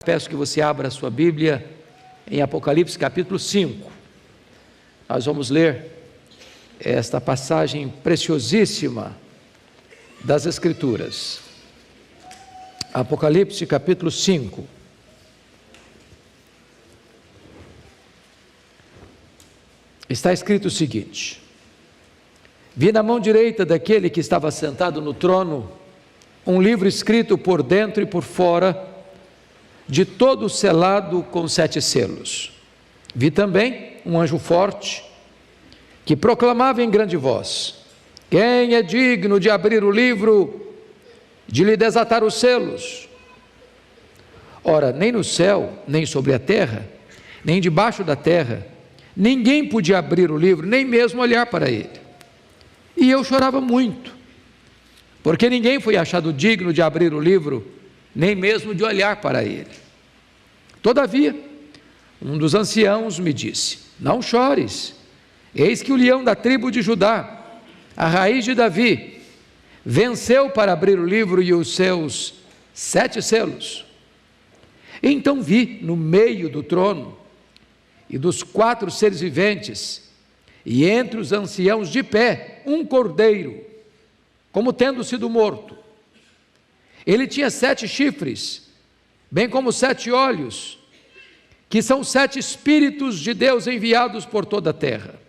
Peço que você abra a sua Bíblia em Apocalipse capítulo 5. Nós vamos ler esta passagem preciosíssima das Escrituras. Apocalipse capítulo 5. Está escrito o seguinte: vi na mão direita daquele que estava sentado no trono um livro escrito por dentro e por fora, de todo selado com 7 selos. Vi também um anjo forte, que proclamava em grande voz: quem é digno de abrir o livro, de lhe desatar os selos? Ora, nem no céu, nem sobre a terra, nem debaixo da terra, ninguém podia abrir o livro, nem mesmo olhar para ele. E eu chorava muito, porque ninguém foi achado digno de abrir o livro, nem mesmo de olhar para ele. Todavia, um dos anciãos me disse: não chores, eis que o leão da tribo de Judá, a raiz de Davi, venceu para abrir o livro e os seus 7 selos. Então vi no meio do trono e dos 4 seres viventes, e entre os anciãos de pé, um cordeiro, como tendo sido morto. Ele tinha 7 chifres, bem como 7 olhos, que são 7 Espíritos de Deus enviados por toda a terra.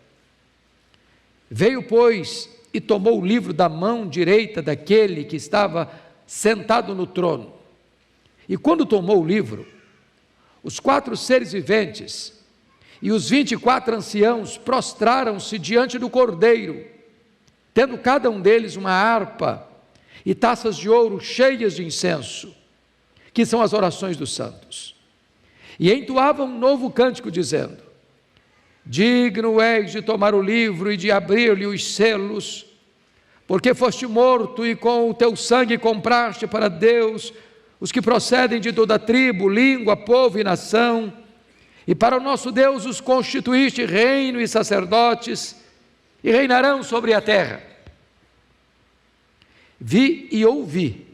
Veio, pois, e tomou o livro da mão direita daquele que estava sentado no trono. E quando tomou o livro, os 4 seres viventes e os 24 anciãos prostraram-se diante do cordeiro, tendo cada um deles uma harpa e taças de ouro cheias de incenso, que são as orações dos santos. E entoavam um novo cântico, dizendo: digno és de tomar o livro e de abrir-lhe os selos, porque foste morto e com o teu sangue compraste para Deus os que procedem de toda tribo, língua, povo e nação, e para o nosso Deus os constituíste reino e sacerdotes, e reinarão sobre a terra. Vi e ouvi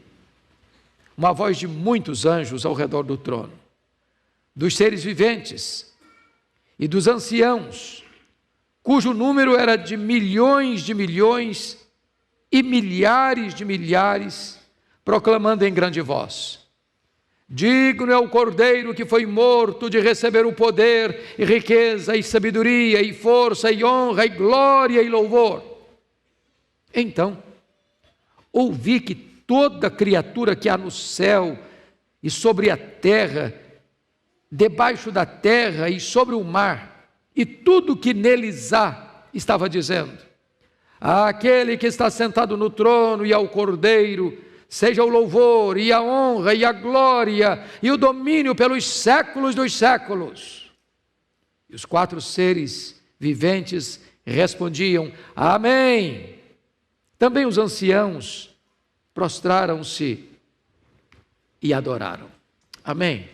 uma voz de muitos anjos ao redor do trono, dos seres viventes e dos anciãos, cujo número era de milhões e milhares de milhares, proclamando em grande voz: digno é o cordeiro que foi morto de receber o poder, e riqueza, e sabedoria, e força, e honra, e glória, e louvor. Então, ouvi que toda criatura que há no céu, e sobre a terra, debaixo da terra, e sobre o mar, e tudo que neles há, estava dizendo: àquele que está sentado no trono e ao cordeiro, seja o louvor, e a honra, e a glória, e o domínio pelos séculos dos séculos. E os 4 seres viventes respondiam: amém. Também os anciãos prostraram-se e adoraram. Amém.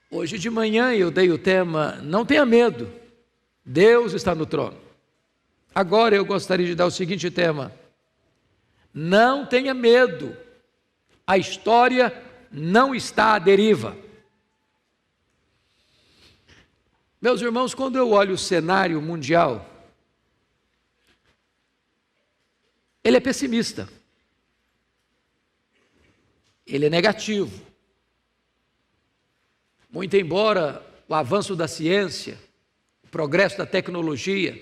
Hoje de manhã eu dei o tema: não tenha medo, Deus está no trono. Agora eu gostaria de dar o seguinte tema: não tenha medo, a história não está à deriva. Meus irmãos, quando eu olho o cenário mundial, ele é pessimista, ele é negativo. Muito embora o avanço da ciência, o progresso da tecnologia,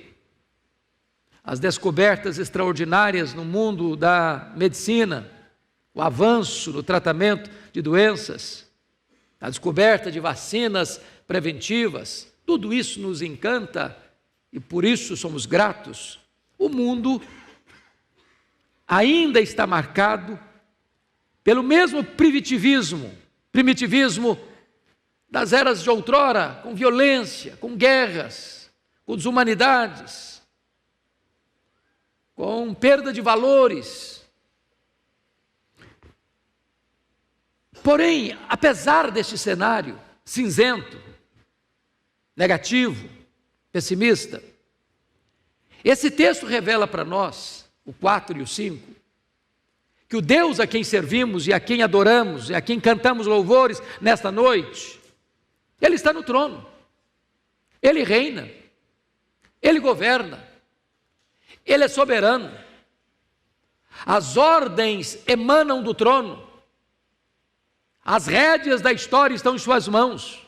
as descobertas extraordinárias no mundo da medicina, o avanço no tratamento de doenças, a descoberta de vacinas preventivas, tudo isso nos encanta e por isso somos gratos. O mundo ainda está marcado pelo mesmo primitivismo das eras de outrora, com violência, com guerras, com desumanidades, com perda de valores. Porém, apesar deste cenário cinzento, negativo, pessimista, esse texto revela para nós, o 4 e o 5, que o Deus a quem servimos e a quem adoramos e a quem cantamos louvores nesta noite, Ele está no trono, Ele reina, Ele governa, Ele é soberano, as ordens emanam do trono, as rédeas da história estão em suas mãos.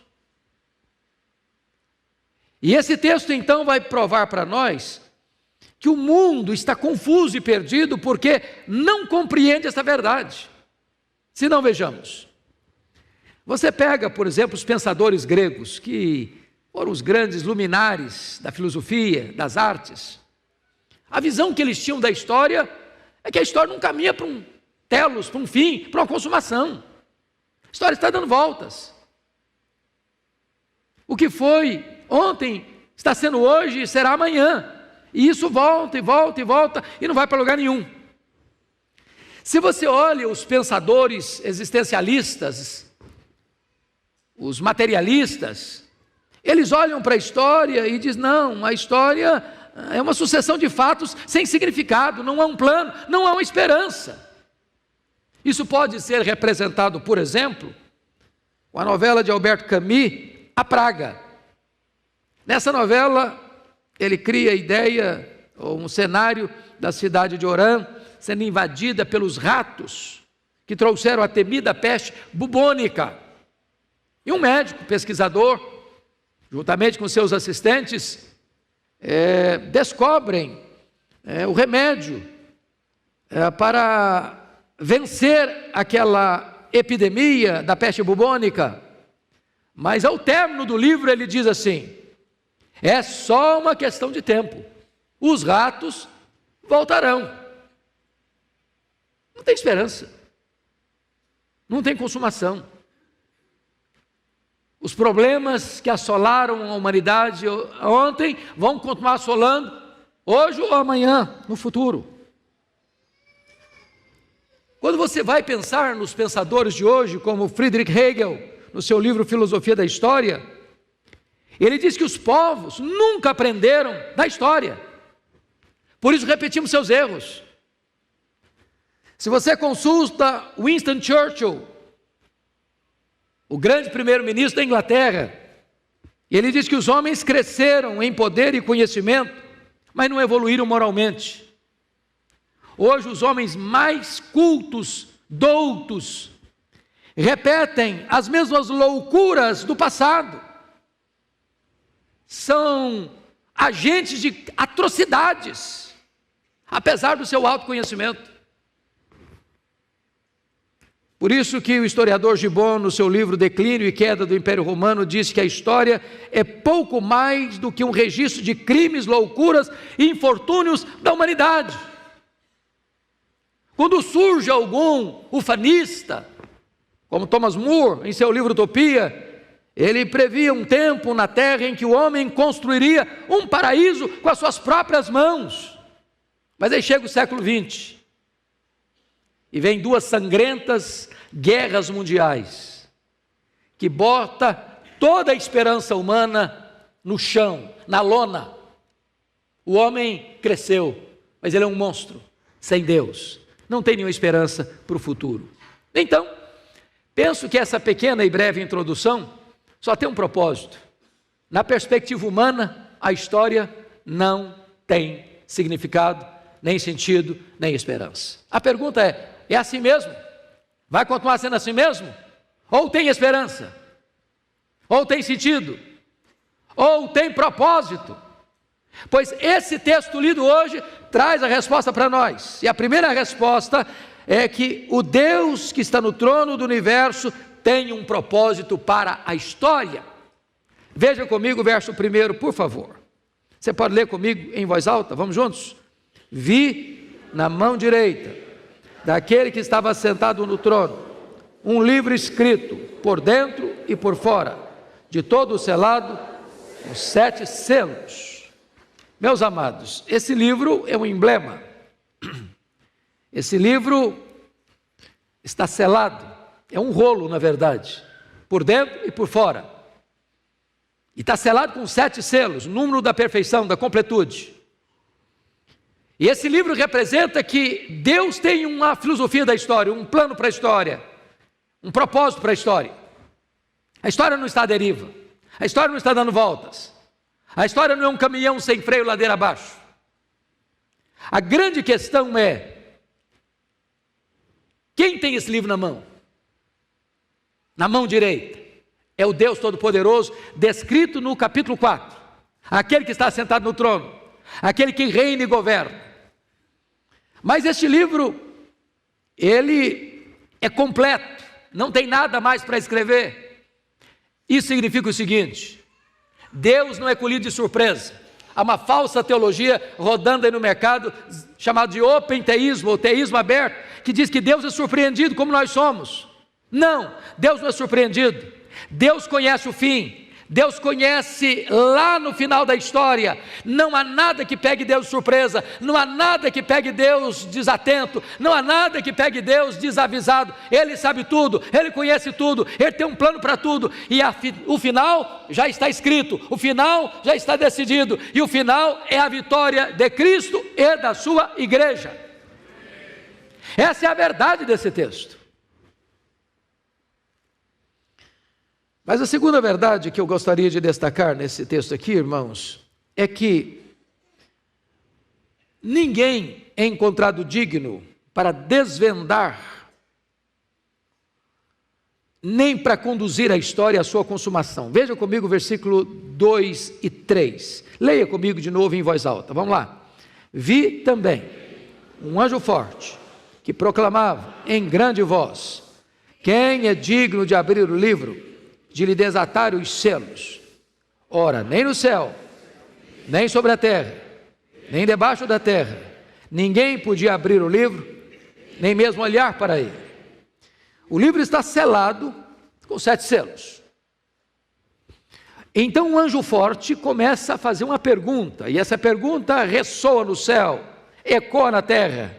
E esse texto então vai provar para nós que o mundo está confuso e perdido porque não compreende essa verdade. Se não, vejamos. Você pega, por exemplo, os pensadores gregos, que foram os grandes luminares da filosofia, das artes. A visão que eles tinham da história é que a história não caminha para um telos, para um fim, para uma consumação. A história está dando voltas. O que foi ontem está sendo hoje e será amanhã. E isso volta e volta e volta e não vai para lugar nenhum. Se você olha os pensadores existencialistas, os materialistas, eles olham para a história e dizem, não, a história é uma sucessão de fatos sem significado, não há um plano, não há uma esperança. Isso pode ser representado, por exemplo, com a novela de Albert Camus, A Praga. Nessa novela, ele cria a ideia, ou um cenário da cidade de Oran, sendo invadida pelos ratos, que trouxeram a temida peste bubônica. E um médico, pesquisador, juntamente com seus assistentes, descobrem o remédio para vencer aquela epidemia da peste bubônica. Mas ao término do livro ele diz assim, é só uma questão de tempo, os ratos voltarão. Não tem esperança, não tem consumação. Os problemas que assolaram a humanidade ontem vão continuar assolando hoje ou amanhã, no futuro. Quando você vai pensar nos pensadores de hoje, como Friedrich Hegel, no seu livro Filosofia da História, ele diz que os povos nunca aprenderam da história, por isso repetimos seus erros. Se você consulta Winston Churchill, o grande primeiro-ministro da Inglaterra, ele diz que os homens cresceram em poder e conhecimento, mas não evoluíram moralmente. Hoje os homens mais cultos, doutos, repetem as mesmas loucuras do passado. São agentes de atrocidades, apesar do seu autoconhecimento. Por isso que o historiador Gibbon, no seu livro Declínio e Queda do Império Romano, diz que a história é pouco mais do que um registro de crimes, loucuras e infortúnios da humanidade. Quando surge algum ufanista, como Thomas More, em seu livro Utopia, ele previa um tempo na terra em que o homem construiria um paraíso com as suas próprias mãos. Mas aí chega o século XX, e vem duas sangrentas guerras mundiais, que bota toda a esperança humana no chão, na lona. O homem cresceu, mas ele é um monstro, sem Deus, não tem nenhuma esperança para o futuro. Então, penso que essa pequena e breve introdução só tem um propósito. Na perspectiva humana, a história não tem significado, nem sentido, nem esperança. A pergunta é assim mesmo? Vai continuar sendo assim mesmo? Ou tem esperança? Ou tem sentido? Ou tem propósito? Pois esse texto lido hoje traz a resposta para nós. E a primeira resposta é que o Deus que está no trono do universo tem um propósito para a história. Veja comigo o verso 1, por favor. Você pode ler comigo em voz alta? Vamos juntos? Vi na mão direita daquele que estava sentado no trono um livro escrito por dentro e por fora, de todo selado com 7 selos. Meus amados, esse livro é um emblema. Esse livro está selado. É um rolo, na verdade, por dentro e por fora. E está selado com 7 selos, o número da perfeição, da completude. E esse livro representa que Deus tem uma filosofia da história, um plano para a história, um propósito para a história. A história não está à deriva, a história não está dando voltas, a história não é um caminhão sem freio ladeira abaixo. A grande questão é: quem tem esse livro na mão? Na mão direita é o Deus Todo-Poderoso, descrito no capítulo 4, aquele que está sentado no trono, aquele que reina e governa. Mas este livro, ele é completo, não tem nada mais para escrever. Isso significa o seguinte: Deus não é colhido de surpresa. Há uma falsa teologia rodando aí no mercado, chamada de open teísmo, ou teísmo aberto, que diz que Deus é surpreendido como nós somos. Não, Deus não é surpreendido. Deus conhece o fim, Deus conhece lá no final da história. Não há nada que pegue Deus de surpresa, não há nada que pegue Deus desatento, não há nada que pegue Deus desavisado. Ele sabe tudo, Ele conhece tudo, Ele tem um plano para tudo, e o final já está escrito, o final já está decidido, e o final é a vitória de Cristo e da sua igreja. Essa é a verdade desse texto. Mas a segunda verdade que eu gostaria de destacar nesse texto aqui, irmãos, é que ninguém é encontrado digno para desvendar, nem para conduzir a história à sua consumação. Veja comigo o versículo 2 e 3. Leia comigo de novo em voz alta. Vamos lá. Vi também um anjo forte que proclamava em grande voz: quem é digno de abrir o livro, de lhe desatar os selos? Ora, nem no céu, nem sobre a terra, nem debaixo da terra, ninguém podia abrir o livro, nem mesmo olhar para ele. O livro está selado com 7 selos. Então um anjo forte começa a fazer uma pergunta, e essa pergunta ressoa no céu, ecoa na terra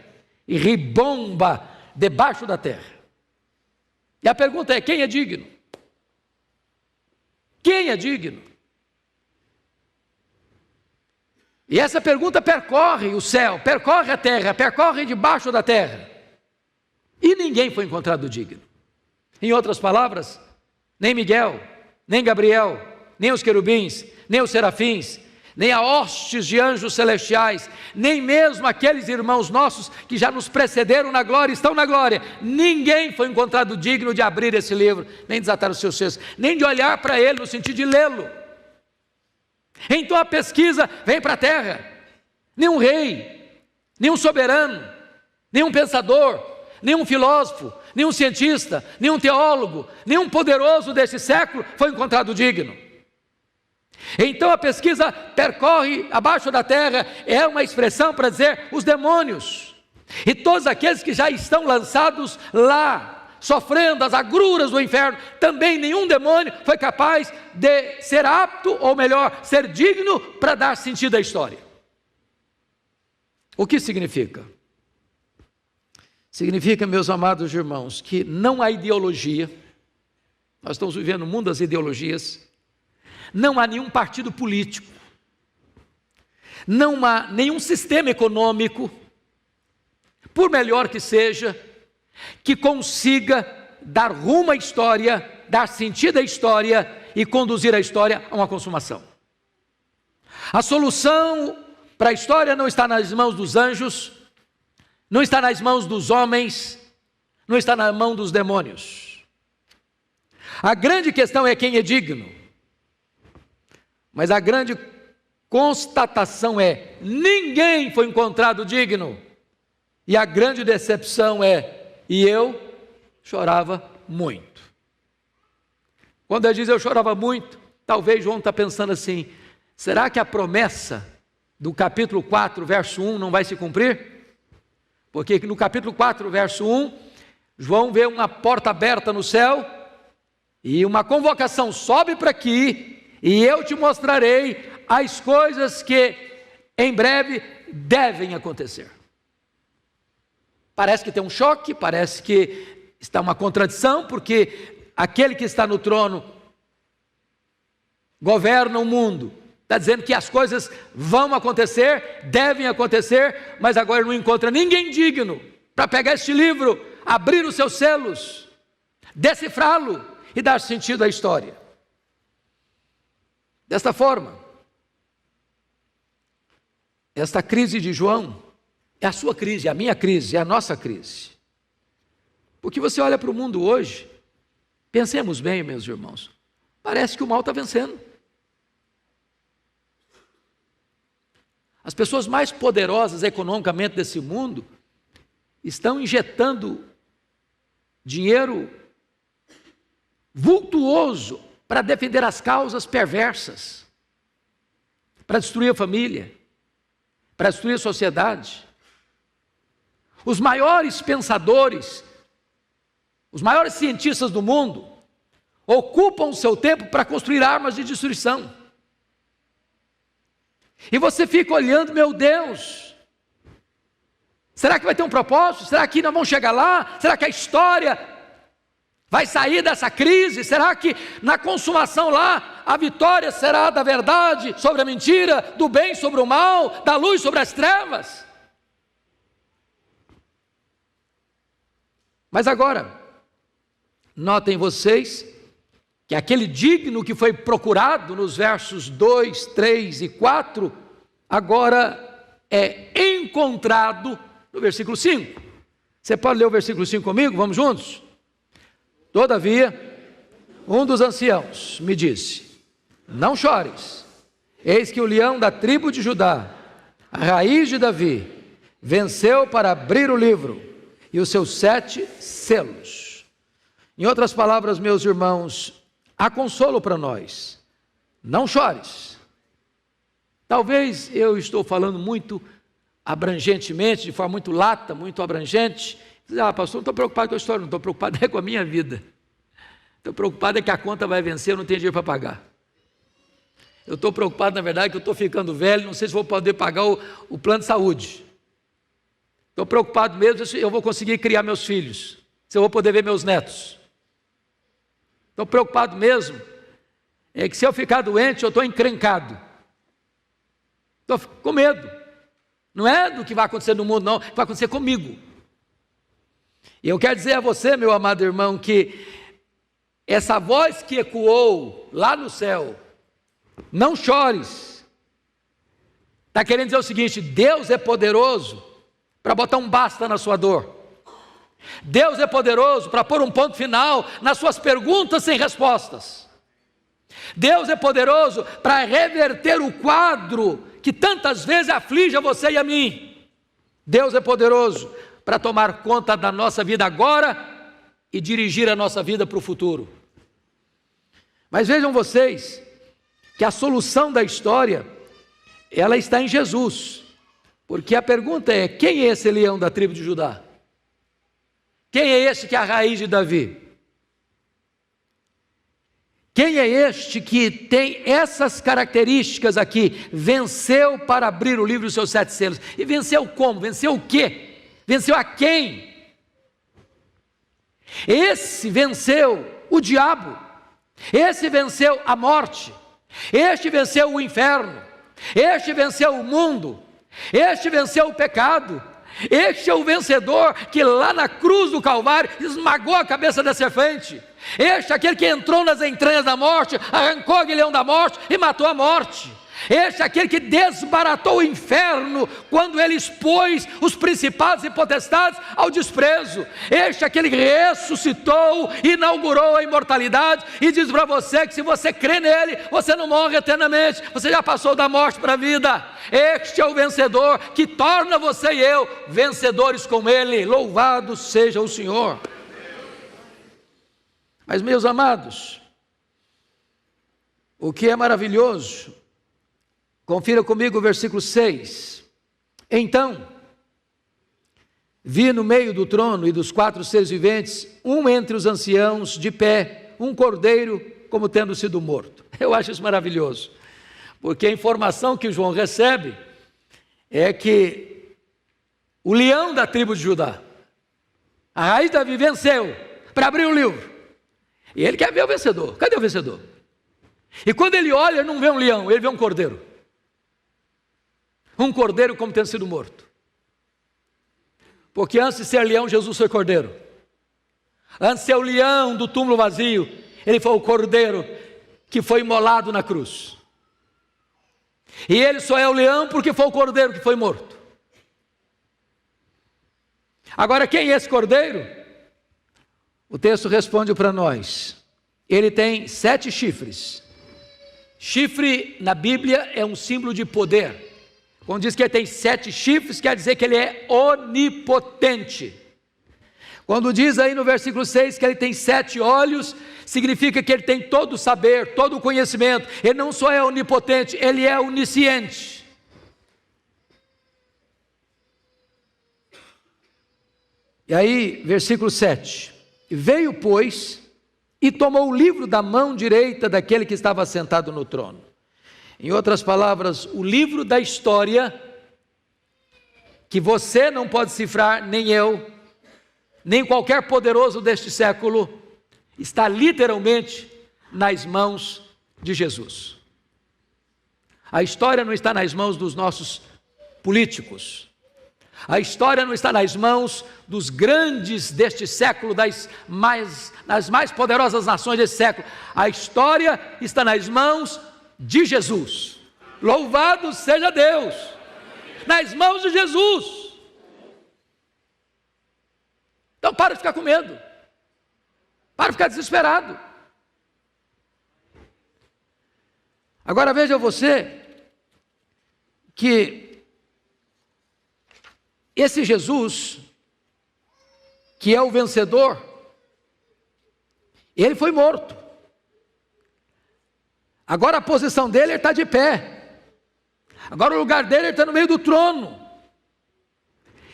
e ribomba debaixo da terra. E a pergunta é: quem é digno? Quem é digno? E essa pergunta percorre o céu, percorre a terra, percorre debaixo da terra, e ninguém foi encontrado digno. Em outras palavras, nem Miguel, nem Gabriel, nem os querubins, nem os serafins, nem a hostes de anjos celestiais, nem mesmo aqueles irmãos nossos que já nos precederam na glória, estão na glória. Ninguém foi encontrado digno de abrir esse livro, nem desatar os seus selos, nem de olhar para ele no sentido de lê-lo. Então a pesquisa vem para a terra. Nenhum rei, nenhum soberano, nenhum pensador, nenhum filósofo, nenhum cientista, nenhum teólogo, nenhum poderoso deste século foi encontrado digno. Então a pesquisa percorre abaixo da terra, é uma expressão para dizer os demônios, e todos aqueles que já estão lançados lá, sofrendo as agruras do inferno. Também nenhum demônio foi capaz de ser apto, ou melhor, ser digno para dar sentido à história. O que significa? Significa, meus amados irmãos, que não há ideologia. Nós estamos vivendo no mundo das ideologias. Não há nenhum partido político, não há nenhum sistema econômico, por melhor que seja, que consiga dar rumo à história, dar sentido à história e conduzir a história a uma consumação. A solução para a história não está nas mãos dos anjos, não está nas mãos dos homens, não está na mão dos demônios. A grande questão é quem é digno. Mas a grande constatação é: ninguém foi encontrado digno. E a grande decepção é: e eu chorava muito. Quando ele diz eu chorava muito, talvez João está pensando assim: será que a promessa do capítulo 4, verso 1 não vai se cumprir? Porque no capítulo 4, verso 1, João vê uma porta aberta no céu e uma convocação: sobe para aqui e eu te mostrarei as coisas que em breve devem acontecer. Parece que tem um choque, parece que está uma contradição, porque aquele que está no trono governa o mundo, Está dizendo que as coisas vão acontecer, devem acontecer, mas agora ele não encontra ninguém digno para pegar este livro, abrir os seus selos, decifrá-lo e dar sentido à história. Desta forma, esta crise de João é a sua crise, é a minha crise, é a nossa crise. Porque você olha para o mundo hoje, pensemos bem, meus irmãos, parece que o mal está vencendo. As pessoas mais poderosas economicamente desse mundo estão injetando dinheiro vultuoso para defender as causas perversas, para destruir a família, para destruir a sociedade. Os maiores pensadores, os maiores cientistas do mundo, ocupam o seu tempo para construir armas de destruição. E você fica olhando, meu Deus, será que vai ter um propósito? Será que nós vamos chegar lá? Será que a história vai sair dessa crise? Será que na consumação lá, a vitória será da verdade sobre a mentira, do bem sobre o mal, da luz sobre as trevas? Mas agora, notem vocês que aquele digno que foi procurado nos versos 2, 3 e 4, agora é encontrado no versículo 5. Você pode ler o versículo 5 comigo? Vamos juntos? Todavia, um dos anciãos me disse: não chores, eis que o leão da tribo de Judá, a raiz de Davi, venceu para abrir o livro e os seus 7 selos. Em outras palavras, meus irmãos, há consolo para nós. Não chores. Talvez eu estou falando muito abrangentemente, de forma muito lata, muito abrangente. Pastor, não estou preocupado com a história, não estou preocupado é com a minha vida. Estou preocupado é que a conta vai vencer, eu não tenho dinheiro para pagar. Eu estou preocupado, na verdade, que eu estou ficando velho, não sei se vou poder pagar o plano de saúde. Estou preocupado mesmo se eu vou conseguir criar meus filhos, se eu vou poder ver meus netos. Estou preocupado mesmo, é que se eu ficar doente, eu estou encrencado. Estou com medo. Não é do que vai acontecer no mundo, não, vai acontecer comigo. E eu quero dizer a você, meu amado irmão, que essa voz que ecoou lá no céu, não chores, está querendo dizer o seguinte: Deus é poderoso para botar um basta na sua dor. Deus é poderoso para pôr um ponto final nas suas perguntas sem respostas. Deus é poderoso para reverter o quadro que tantas vezes aflige a você e a mim. Deus é poderoso para tomar conta da nossa vida agora e dirigir a nossa vida para o futuro. Mas vejam vocês que a solução da história, ela está em Jesus. Porque a pergunta é: quem é esse leão da tribo de Judá? Quem é este que é a raiz de Davi? Quem é este que tem essas características aqui? Venceu para abrir o livro dos seus 7 selos. E venceu como? Venceu o quê? Venceu a quem? Esse venceu o diabo. Esse venceu a morte. Este venceu o inferno. Este venceu o mundo. Este venceu o pecado. Este é o vencedor que lá na cruz do Calvário esmagou a cabeça da serpente. Este é aquele que entrou nas entranhas da morte, arrancou o aguilhão da morte e matou a morte. Este é aquele que desbaratou o inferno quando ele expôs os principados e potestades ao desprezo. Este é aquele que ressuscitou, inaugurou a imortalidade e diz para você que se você crê nele, você não morre eternamente, você já passou da morte para a vida. Este é o vencedor que torna você e eu vencedores com ele. Louvado seja o Senhor. Mas, meus amados, o que é maravilhoso, confira comigo o versículo 6. Então, vi no meio do trono e dos 4 seres viventes, um entre os anciãos de pé, um cordeiro como tendo sido morto. Eu acho isso maravilhoso, porque a informação que João recebe é que o leão da tribo de Judá, a raiz de Davi, venceu para abrir o livro. E ele quer ver o vencedor. Cadê o vencedor? E quando ele olha, ele não vê um leão, ele vê um cordeiro. Um cordeiro como tendo sido morto. Porque antes de ser leão, Jesus foi cordeiro. Antes de ser o leão do túmulo vazio, ele foi o cordeiro que foi imolado na cruz. E ele só é o leão porque foi o cordeiro que foi morto. Agora, quem é esse cordeiro? O texto responde para nós. Ele tem 7 chifres. Chifre na Bíblia é um símbolo de poder. Quando diz que ele tem 7 chifres, quer dizer que ele é onipotente. Quando diz aí no versículo 6 que ele tem 7 olhos, significa que ele tem todo o saber, todo o conhecimento. Ele não só é onipotente, ele é onisciente. E aí, versículo 7. Veio, pois, e tomou o livro da mão direita daquele que estava sentado no trono. Em outras palavras, o livro da história, que você não pode cifrar, nem eu, nem qualquer poderoso deste século, está literalmente nas mãos de Jesus. A história não está nas mãos dos nossos políticos. A história não está nas mãos dos grandes deste século, das mais poderosas nações desse século. A história está nas mãos de Jesus. Louvado seja Deus! Nas mãos de Jesus. Então para de ficar com medo. Para de ficar desesperado. Agora veja você que esse Jesus, que é o vencedor, ele foi morto. Agora a posição dele, ele está de pé. Agora o lugar dele, ele está no meio do trono.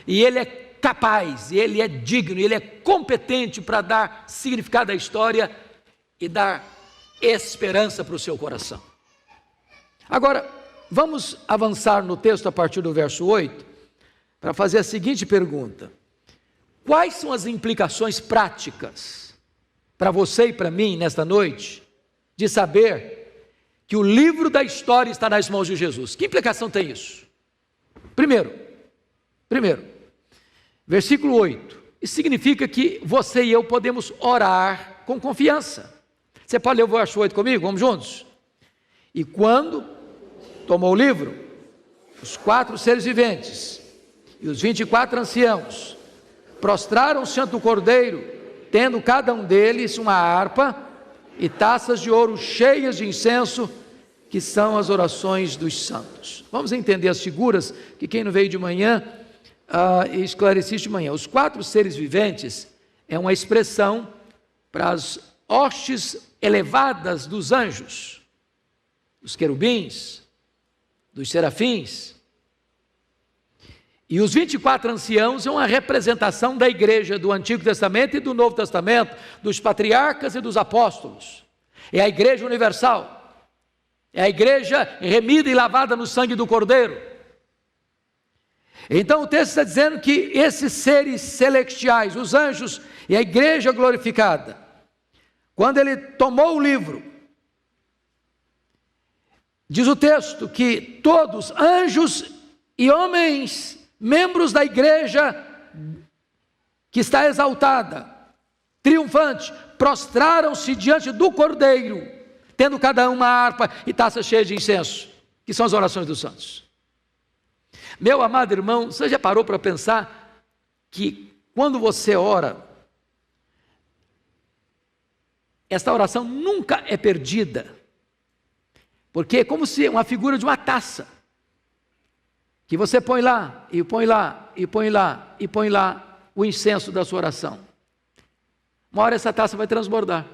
E ele é capaz, ele é digno, ele é competente para dar significado à história e dar esperança para o seu coração. Agora, vamos avançar no texto a partir do verso 8, para fazer a seguinte pergunta: quais são as implicações práticas para você e para mim nesta noite de saber que o livro da história está nas mãos de Jesus? Que implicação tem isso? Primeiro, versículo 8, isso significa que você e eu podemos orar com confiança. Você pode ler o verso 8 comigo? Vamos juntos? E quando tomou o livro, os 4 seres viventes e os 24 anciãos prostraram-se ante o Cordeiro, tendo cada um deles uma harpa e taças de ouro cheias de incenso, que são as orações dos santos. Vamos entender as figuras que quem não veio de manhã esclareci de manhã. Os 4 seres viventes é uma expressão para as hostes elevadas dos anjos, dos querubins, dos serafins. E os 24 anciãos é uma representação da igreja do Antigo Testamento e do Novo Testamento, dos patriarcas e dos apóstolos. É a igreja universal, é a igreja remida e lavada no sangue do Cordeiro. Então o texto está dizendo que esses seres celestiais, os anjos e a igreja glorificada, quando ele tomou o livro, diz o texto que todos, anjos e homens, membros da igreja que está exaltada, triunfante, prostraram-se diante do Cordeiro, tendo cada um uma harpa e taça cheia de incenso, que são as orações dos santos. Meu amado irmão, você já parou para pensar que quando você ora, esta oração nunca é perdida, porque é como se uma figura de uma taça, que você põe lá, e põe lá, e põe lá, e põe lá o incenso da sua oração. Uma hora essa taça vai transbordar.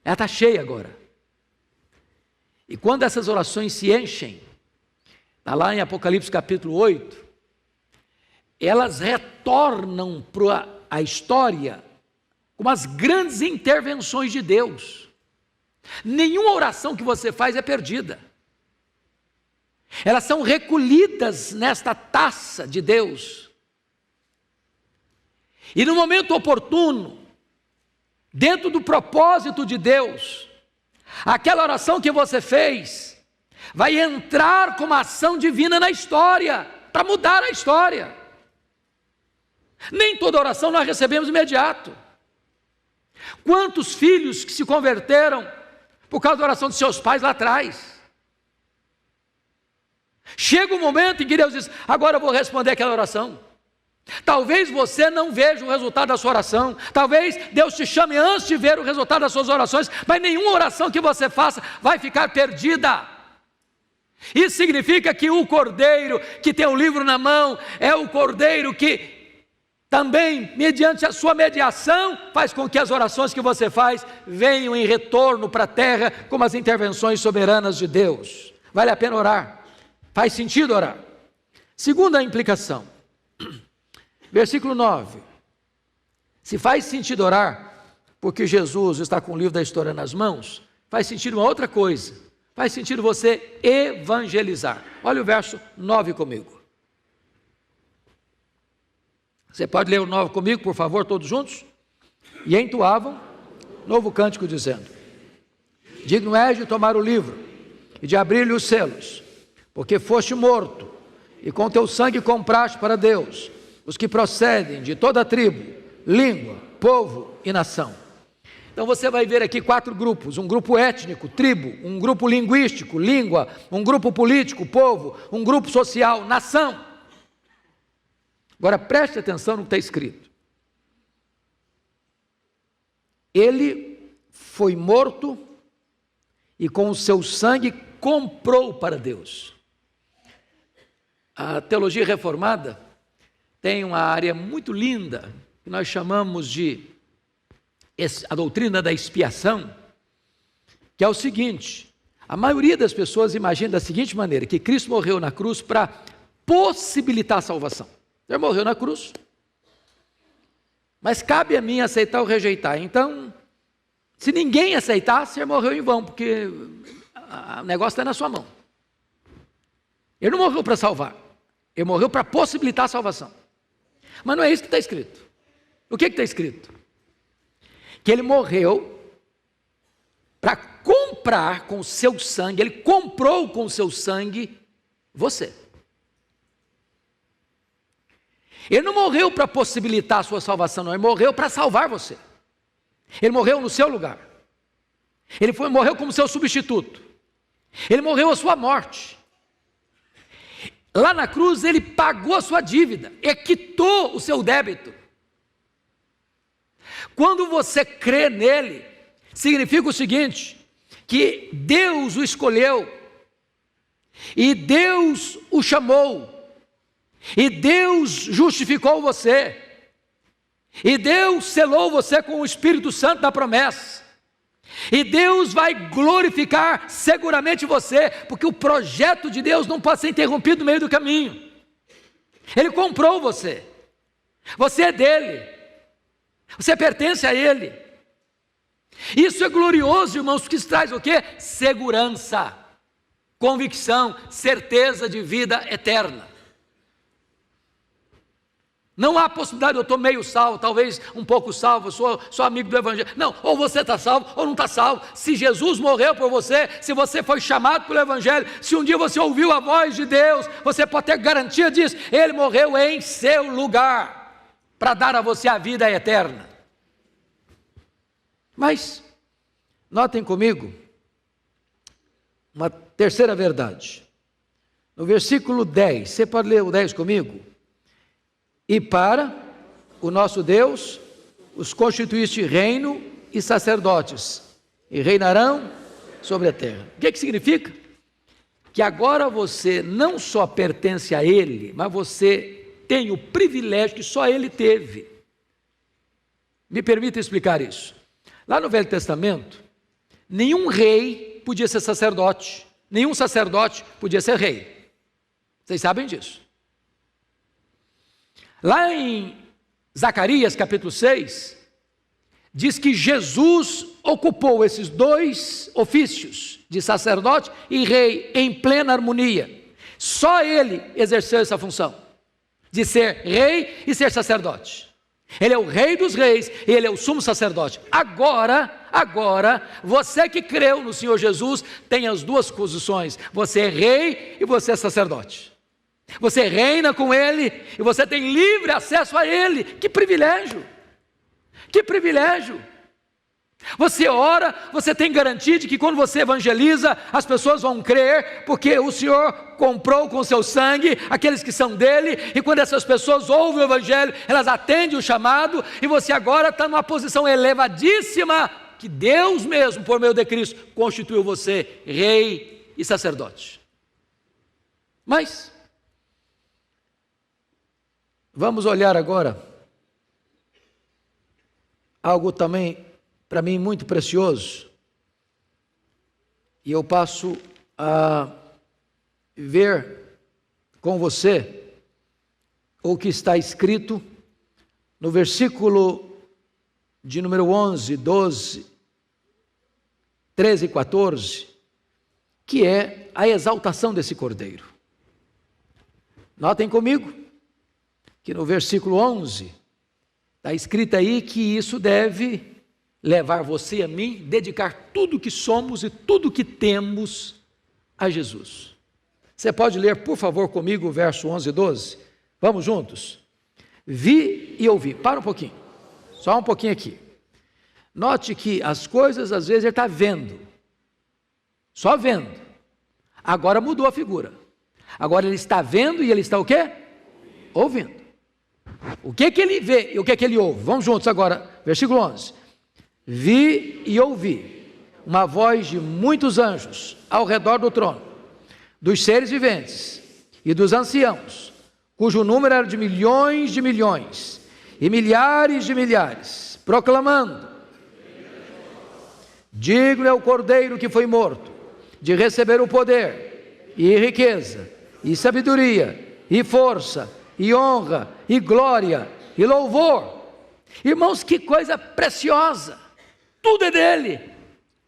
Ela está cheia agora. E quando essas orações se enchem, está lá em Apocalipse capítulo 8, elas retornam para a história como as grandes intervenções de Deus. Nenhuma oração que você faz é perdida. Elas são recolhidas nesta taça de Deus. E no momento oportuno, dentro do propósito de Deus, aquela oração que você fez vai entrar com uma ação divina na história, para mudar a história. Nem toda oração nós recebemos imediato. Quantos filhos que se converteram por causa da oração de seus pais lá atrás? Chega um momento em que Deus diz: agora eu vou responder aquela oração. Talvez você não veja o resultado da sua oração, talvez Deus te chame antes de ver o resultado das suas orações, mas nenhuma oração que você faça vai ficar perdida. Isso significa que o cordeiro que tem o livro na mão é o cordeiro que também, mediante a sua mediação, faz com que as orações que você faz venham em retorno para a terra, como as intervenções soberanas de Deus. Vale a pena orar, faz sentido orar. Segunda implicação, versículo 9: se faz sentido orar, porque Jesus está com o livro da história nas mãos, faz sentido uma outra coisa, faz sentido você evangelizar. Olha o verso 9 comigo. Você pode ler o 9 comigo, por favor, todos juntos? E entoavam novo cântico dizendo: digno és de tomar o livro e de abrir-lhe os selos, porque foste morto e com teu sangue compraste para Deus os que procedem de toda tribo, língua, povo e nação. Então você vai ver aqui 4 grupos: um grupo étnico, tribo; um grupo linguístico, língua; um grupo político, povo; um grupo social, nação. Agora preste atenção no que está escrito: ele foi morto e com o seu sangue comprou para Deus. A teologia reformada tem uma área muito linda que nós chamamos de a doutrina da expiação, que é o seguinte: a maioria das pessoas imagina da seguinte maneira, que Cristo morreu na cruz para possibilitar a salvação. Ele morreu na cruz, mas cabe a mim aceitar ou rejeitar. Então, se ninguém aceitasse, ele morreu em vão, porque o negócio está na sua mão. Ele não morreu para salvar, ele morreu para possibilitar a salvação. Mas não é isso que está escrito. O que está escrito? Que ele morreu para comprar com o seu sangue, ele comprou com o seu sangue você. Ele não morreu para possibilitar a sua salvação, não, ele morreu para salvar você. Ele morreu no seu lugar. Ele morreu como seu substituto. Ele morreu a sua morte. Lá na cruz ele pagou a sua dívida, ele quitou o seu débito. Quando você crê nele, significa o seguinte: que Deus o escolheu, e Deus o chamou, e Deus justificou você, e Deus selou você com o Espírito Santo da promessa, e Deus vai glorificar seguramente você, porque o projeto de Deus não pode ser interrompido no meio do caminho. Ele comprou você, você é dele, você pertence a ele. Isso é glorioso, irmãos, porque isso traz o quê? Segurança, convicção, certeza de vida eterna. Não há possibilidade de eu estou meio salvo, talvez um pouco salvo, sou amigo do Evangelho. Não, ou você está salvo ou não está salvo. Se Jesus morreu por você, se você foi chamado pelo Evangelho, se um dia você ouviu a voz de Deus, você pode ter garantia disso. Ele morreu em seu lugar, para dar a você a vida eterna. Mas, notem comigo, uma terceira verdade. No versículo 10, você pode ler o 10 comigo? E para o nosso Deus os constituíste reino e sacerdotes, e reinarão sobre a terra. O que significa? Que agora você não só pertence a Ele, mas você tem o privilégio que só Ele teve. Me permita explicar isso. Lá no Velho Testamento, nenhum rei podia ser sacerdote, nenhum sacerdote podia ser rei. Vocês sabem disso. Lá em Zacarias capítulo 6, diz que Jesus ocupou esses 2 ofícios, de sacerdote e rei, em plena harmonia. Só ele exerceu essa função, de ser rei e ser sacerdote. Ele é o Rei dos Reis e Ele é o sumo sacerdote. Agora, você que creu no Senhor Jesus tem as duas posições. Você é rei e você é sacerdote. Você reina com Ele e você tem livre acesso a Ele. Que privilégio! Que privilégio! Você ora, você tem garantia de que quando você evangeliza, as pessoas vão crer, porque o Senhor comprou com o seu sangue aqueles que são dele, e quando essas pessoas ouvem o evangelho, elas atendem o chamado, e você agora está numa posição elevadíssima, que Deus mesmo, por meio de Cristo, constituiu você rei e sacerdote. Mas, vamos olhar agora algo também para mim muito precioso, e eu passo a ver com você o que está escrito no versículo de número 11, 12, 13 e 14, que é a exaltação desse cordeiro. Notem comigo que no versículo 11 está escrito aí que isso deve levar você e a mim, dedicar tudo que somos e tudo que temos a Jesus. Você pode ler, por favor, comigo o verso 11 e 12? Vamos juntos? Vi e ouvi. Para um pouquinho, só um pouquinho aqui. Note que as coisas, às vezes, ele está vendo, só vendo. Agora mudou a figura. Agora ele está vendo e ele está o quê? Ouvindo. O que que ele vê e o que que ele ouve? Vamos juntos agora, versículo 11. Vi e ouvi uma voz de muitos anjos ao redor do trono, dos seres viventes e dos anciãos, cujo número era de milhões e milhares de milhares, proclamando: digno é o cordeiro que foi morto de receber o poder e riqueza e sabedoria e força e honra e glória e louvor. Irmãos, que coisa preciosa! Tudo é dele,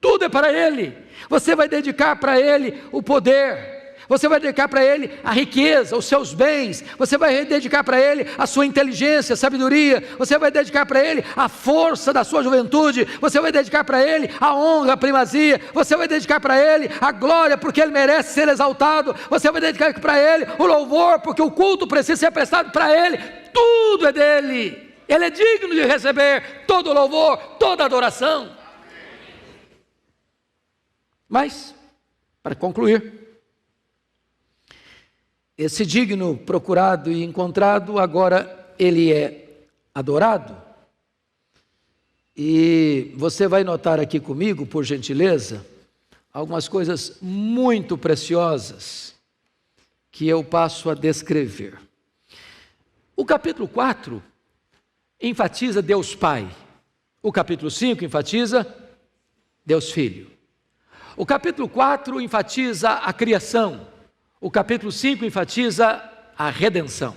tudo é para ele. Você vai dedicar para ele o poder, você vai dedicar para ele a riqueza, os seus bens, você vai dedicar para ele a sua inteligência, sabedoria, você vai dedicar para ele a força da sua juventude, você vai dedicar para ele a honra, a primazia, você vai dedicar para ele a glória, porque ele merece ser exaltado, você vai dedicar para ele o louvor, porque o culto precisa ser prestado para ele. Tudo é dele. Ele é digno de receber todo o louvor, toda a adoração. Mas, para concluir, esse digno procurado e encontrado, agora ele é adorado. E você vai notar aqui comigo, por gentileza, algumas coisas muito preciosas que eu passo a descrever. O capítulo 4 enfatiza Deus Pai. O capítulo 5 enfatiza Deus Filho. O capítulo 4 enfatiza a criação. O capítulo 5 enfatiza a redenção.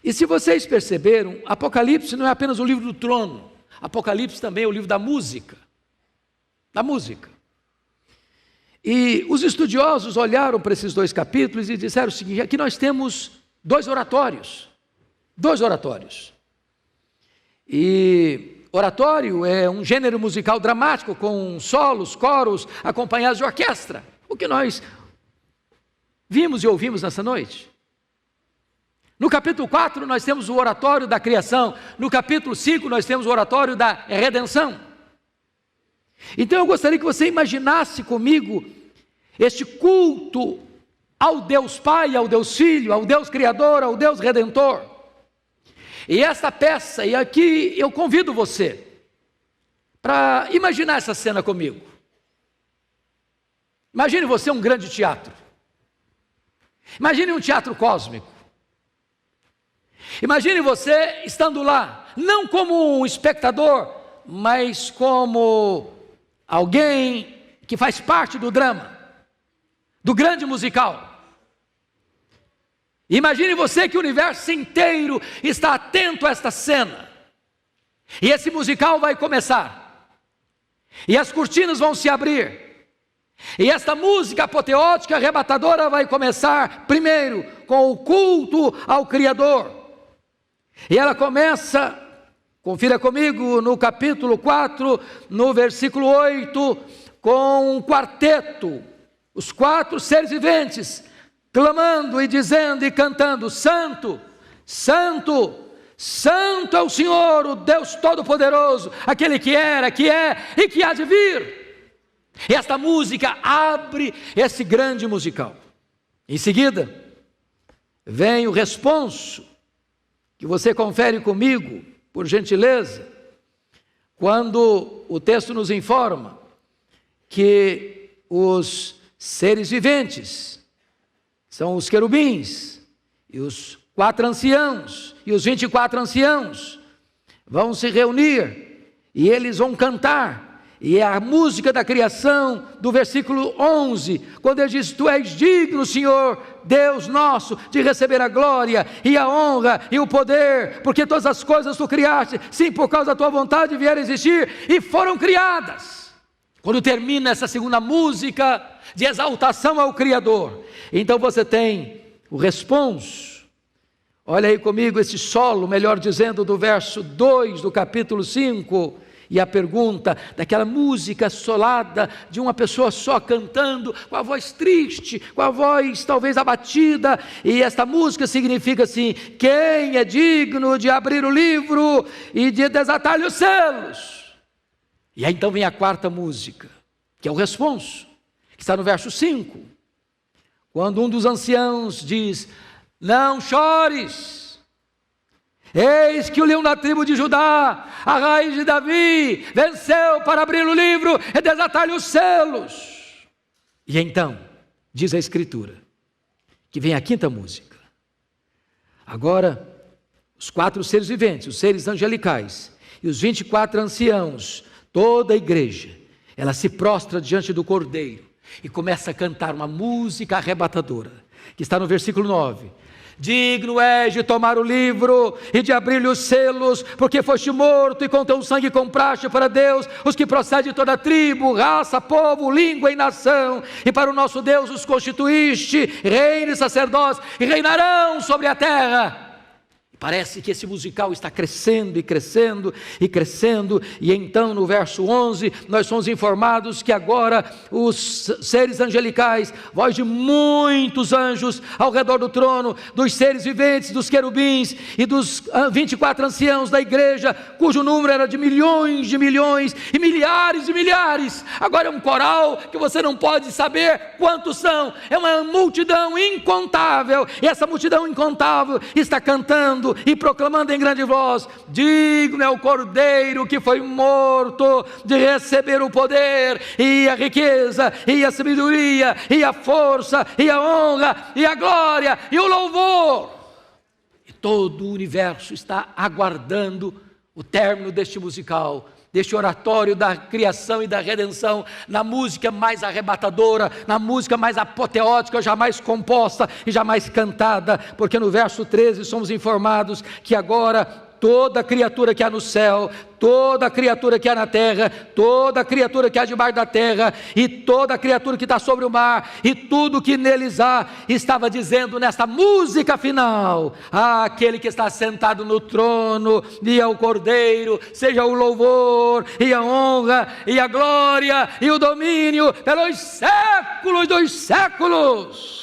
E se vocês perceberam, Apocalipse não é apenas o livro do trono. Apocalipse também é o livro da música. Da música. E os estudiosos olharam para esses dois capítulos e disseram o seguinte: aqui nós temos dois oratórios. Dois oratórios. E oratório é um gênero musical dramático com solos, coros, acompanhados de orquestra. O que nós vimos e ouvimos nessa noite. No capítulo 4 nós temos o oratório da criação. No capítulo 5 nós temos o oratório da redenção. Então eu gostaria que você imaginasse comigo este culto ao Deus Pai, ao Deus Filho, ao Deus Criador, ao Deus Redentor. E esta peça, e aqui eu convido você para imaginar essa cena comigo. Imagine você um grande teatro. Imagine um teatro cósmico. Imagine você estando lá, não como um espectador, mas como alguém que faz parte do drama, do grande musical. Imagine você que o universo inteiro está atento a esta cena. E esse musical vai começar. E as cortinas vão se abrir. E esta música apoteótica, arrebatadora, vai começar primeiro com o culto ao Criador. E ela começa, confira comigo, no capítulo 4, no versículo 8, com um quarteto, os 4 seres viventes, clamando e dizendo e cantando: Santo, Santo, Santo é o Senhor, o Deus Todo-Poderoso, aquele que era, que é e que há de vir. E esta música abre esse grande musical. Em seguida, vem o responso, que você confere comigo, por gentileza, quando o texto nos informa que os seres viventes, são os querubins, e os 4 anciãos, e os 24 anciãos, vão se reunir, e eles vão cantar, e é a música da criação, do versículo 11, quando ele diz: Tu és digno, Senhor, Deus nosso, de receber a glória, e a honra, e o poder, porque todas as coisas Tu criaste, sim, por causa da Tua vontade vieram existir, e foram criadas. Quando termina essa segunda música, de exaltação ao Criador, então você tem o responso. Olha aí comigo esse solo, melhor dizendo, do verso 2 do capítulo 5, e a pergunta daquela música solada de uma pessoa só cantando, com a voz triste, com a voz talvez abatida, e esta música significa assim: quem é digno de abrir o livro e de desatar-lhe os selos? E aí então vem a quarta música, que é o responso, que está no verso 5, quando um dos anciãos diz: Não chores, eis que o leão da tribo de Judá, a raiz de Davi, venceu para abrir o livro e desatar-lhe os selos. E então, diz a Escritura, que vem a quinta música. Agora, os 4 seres viventes, os seres angelicais, e os 24 anciãos, toda a igreja, ela se prostra diante do Cordeiro, e começa a cantar uma música arrebatadora, que está no versículo 9. Digno és de tomar o livro e de abrir-lhe os selos, porque foste morto e com teu sangue compraste para Deus os que procedem de toda tribo, raça, povo, língua e nação, e para o nosso Deus os constituíste, reino e sacerdócio, e reinarão sobre a terra. Parece que esse musical está crescendo e crescendo e crescendo, e então no verso 11 nós somos informados que agora os seres angelicais, voz de muitos anjos ao redor do trono, dos seres viventes, dos querubins e dos 24 anciãos da igreja, cujo número era de milhões e milhares de milhares, agora é um coral que você não pode saber quantos são, é uma multidão incontável, e essa multidão incontável está cantando e proclamando em grande voz: digno é o Cordeiro que foi morto de receber o poder e a riqueza e a sabedoria e a força e a honra e a glória e o louvor. E todo o universo está aguardando o término deste musical, deste oratório da criação e da redenção, na música mais arrebatadora, na música mais apoteótica, jamais composta e jamais cantada, porque no verso 13 somos informados que agora toda criatura que há no céu, toda criatura que há na terra, toda criatura que há debaixo da terra, e toda criatura que está sobre o mar, e tudo que neles há, estava dizendo nesta música final: aquele que está sentado no trono e ao Cordeiro, seja o louvor, e a honra, e a glória, e o domínio, pelos séculos dos séculos.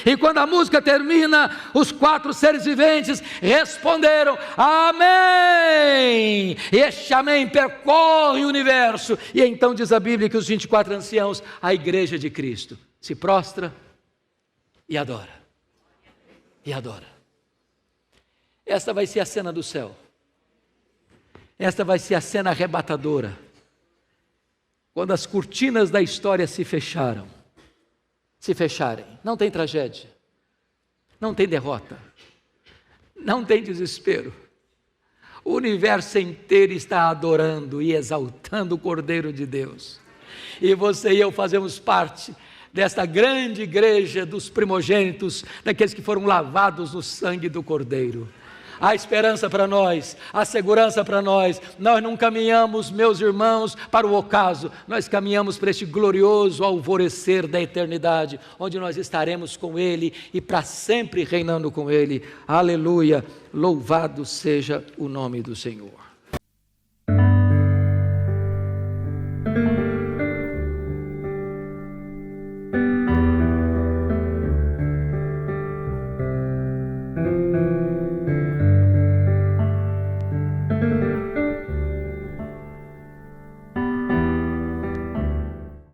E quando a música termina, os 4 seres viventes responderam: amém. E este amém percorre o universo. E então diz a Bíblia que os 24 anciãos, a igreja de Cristo, se prostra e adora. E adora. Esta vai ser a cena do céu. Esta vai ser a cena arrebatadora, quando as cortinas da história se fecharem, não tem tragédia, não tem derrota, não tem desespero. O universo inteiro está adorando e exaltando o Cordeiro de Deus. E você e eu fazemos parte desta grande igreja dos primogênitos, daqueles que foram lavados no sangue do Cordeiro. Há esperança para nós, há segurança para nós. Nós não caminhamos, meus irmãos, para o ocaso, nós caminhamos para este glorioso alvorecer da eternidade, onde nós estaremos com Ele e para sempre reinando com Ele. Aleluia, louvado seja o nome do Senhor.